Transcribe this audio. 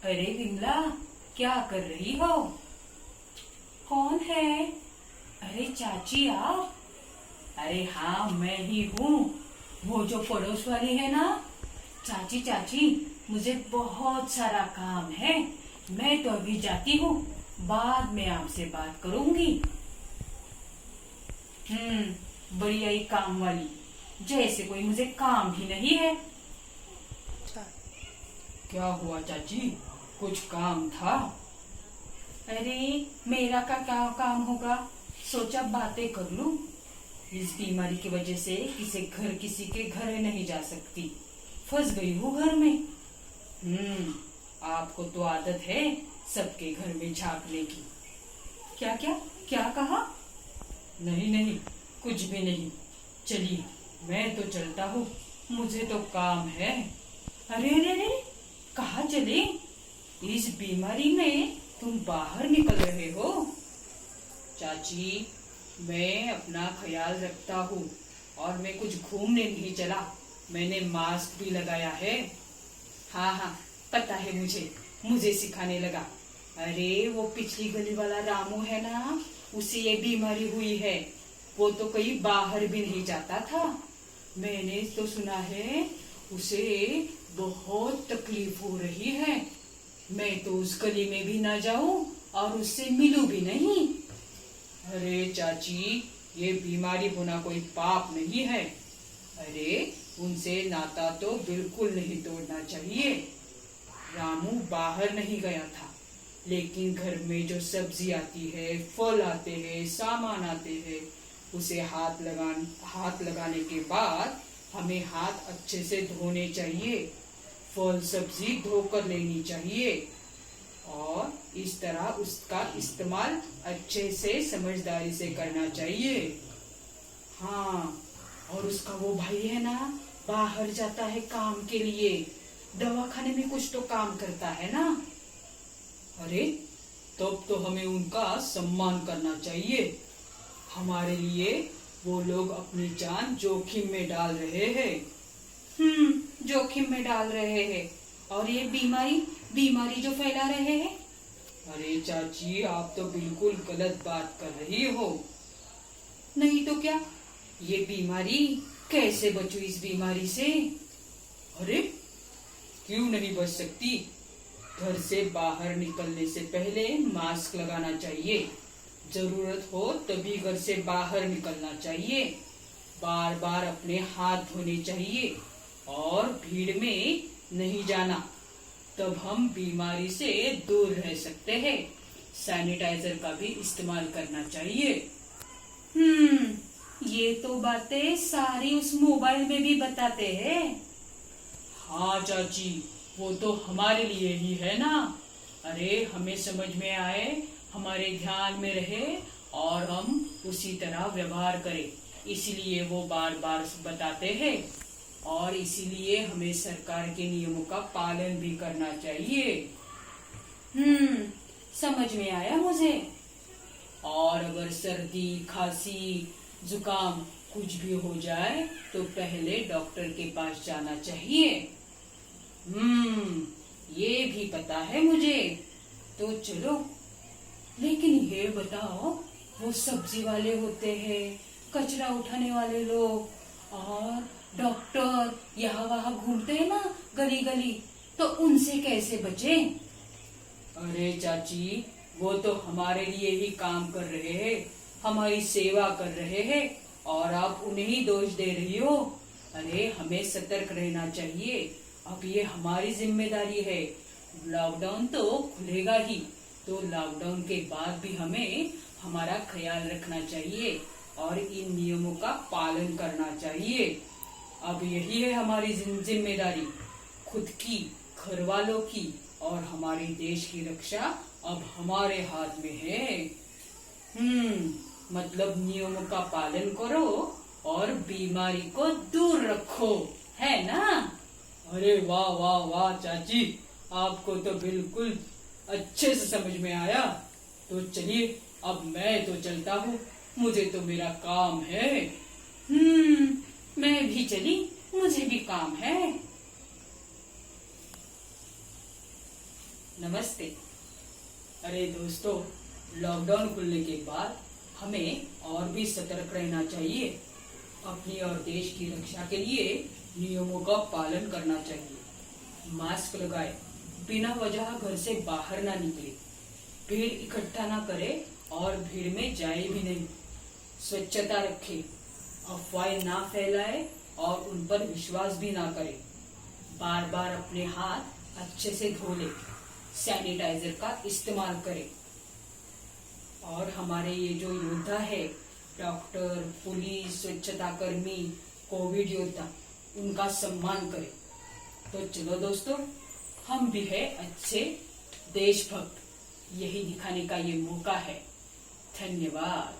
अरे विमला, क्या कर रही हो? कौन है? अरे चाची आप। अरे हाँ, मैं ही हूँ। वो जो पड़ोस वाली है ना। चाची चाची, मुझे बहुत सारा काम है। मैं तो अभी जाती हूँ, बाद में आपसे बात करूंगी। बढ़िया ही काम वाली, जैसे कोई मुझे काम ही नहीं है। क्या हुआ चाची, कुछ काम था? अरे मेरा का क्या काम होगा, सोचा बातें कर लूं। इस बीमारी की वजह से किसी के घर नहीं जा सकती, फंस गई हूँ घर में। आपको तो आदत है सबके घर में झांकने की। क्या क्या क्या कहा? नहीं नहीं, कुछ भी नहीं। चलिए, मैं तो चलता हूँ, मुझे तो काम है। अरे अरे अरे, कहाँ चले? इस बीमारी में तुम बाहर निकल रहे हो? चाची, मैं अपना ख्याल रखता हूँ और मैं कुछ घूमने नहीं चला। मैंने मास्क भी लगाया है। हाँ हाँ, पता है मुझे, मुझे सिखाने लगा। अरे वो पिछली गली वाला रामू है ना, उसे ये बीमारी हुई है। वो तो कहीं बाहर भी नहीं जाता था। मैंने तो सुना है उसे बहुत तकलीफ हो रही है। मैं तो उस गली में भी ना जाऊं और उससे मिलूं भी नहीं। अरे चाची, ये बीमारी होना कोई पाप नहीं है। अरे उनसे नाता तो बिल्कुल नहीं तोड़ना चाहिए। रामू बाहर नहीं गया था, लेकिन घर में जो सब्जी आती है, फल आते हैं, सामान आते हैं, उसे हाथ लगाने के बाद हमें हाथ अच्छे से धोने चाहिए। फल सब्जी धोकर लेनी चाहिए और इस तरह उसका इस्तेमाल अच्छे से समझदारी से करना चाहिए। हाँ, और उसका वो भाई है ना, बाहर जाता है काम के लिए, दवाखाने में कुछ तो काम करता है ना। अरे तब तो हमें उनका सम्मान करना चाहिए। हमारे लिए वो लोग अपनी जान जोखिम में डाल रहे हैं। जोखिम में डाल रहे हैं, और ये बीमारी जो फैला रहे हैं। अरे चाची, आप तो बिल्कुल गलत बात कर रही हो। नहीं तो क्या, ये बीमारी कैसे बचूं इस बीमारी से? अरे क्यों नहीं बच सकती? घर से बाहर निकलने से पहले मास्क लगाना चाहिए। जरूरत हो तभी घर से बाहर निकलना चाहिए। बार बार अपने हाथ धोने चाहिए और भीड़ में नहीं जाना, तब हम बीमारी से दूर रह सकते हैं। सैनिटाइजर का भी इस्तेमाल करना चाहिए। ये तो बातें सारी उस मोबाइल में भी बताते हैं। हाँ चाची, वो तो हमारे लिए ही है ना। अरे हमें समझ में आए, हमारे ध्यान में रहे और हम उसी तरह व्यवहार करें, इसलिए वो बार बार बताते हैं। और इसीलिए हमें सरकार के नियमों का पालन भी करना चाहिए। समझ में आया मुझे। और अगर सर्दी, खांसी, जुकाम कुछ भी हो जाए तो पहले डॉक्टर के पास जाना चाहिए। ये भी पता है मुझे। तो चलो, लेकिन ये बताओ, वो सब्जी वाले होते हैं, कचरा उठाने वाले लोग और डॉक्टर यहाँ वहाँ घूमते हैं ना गली गली, तो उनसे कैसे बचें? अरे चाची, वो तो हमारे लिए ही काम कर रहे हैं, हमारी सेवा कर रहे हैं, और आप उन्हें ही दोष दे रही हो। अरे हमें सतर्क रहना चाहिए, अब ये हमारी जिम्मेदारी है। लॉकडाउन तो खुलेगा ही, तो लॉकडाउन के बाद भी हमें हमारा ख्याल रखना चाहिए और इन नियमों का पालन करना चाहिए। अब यही है हमारी जिम्मेदारी, खुद की, घर वालों की और हमारे देश की रक्षा अब हमारे हाथ में है। मतलब नियमों का पालन करो और बीमारी को दूर रखो, है ना? अरे वाह वाह वाह चाची, आपको तो बिल्कुल अच्छे से समझ में आया। तो चलिए, अब मैं तो चलता हूँ, मुझे तो मेरा काम है। मैं भी चली, मुझे भी काम है। नमस्ते। अरे दोस्तों, लॉकडाउन खुलने के बाद हमें और भी सतर्क रहना चाहिए। अपनी और देश की रक्षा के लिए नियमों का पालन करना चाहिए। मास्क लगाए, बिना वजह घर से बाहर ना निकले, भीड़ इकट्ठा ना करे और भीड़ में जाए भी नहीं। स्वच्छता रखे, अफवाहें ना फैलाए और उन पर विश्वास भी ना करे। बार बार अपने हाथ अच्छे से धो ले, सैनिटाइजर का इस्तेमाल करें। और हमारे ये जो योद्धा है, डॉक्टर, पुलिस, स्वच्छता कर्मी, कोविड योद्धा, उनका सम्मान करें। तो चलो दोस्तों, हम भी है अच्छे देशभक्त, यही दिखाने का ये मौका है। धन्यवाद।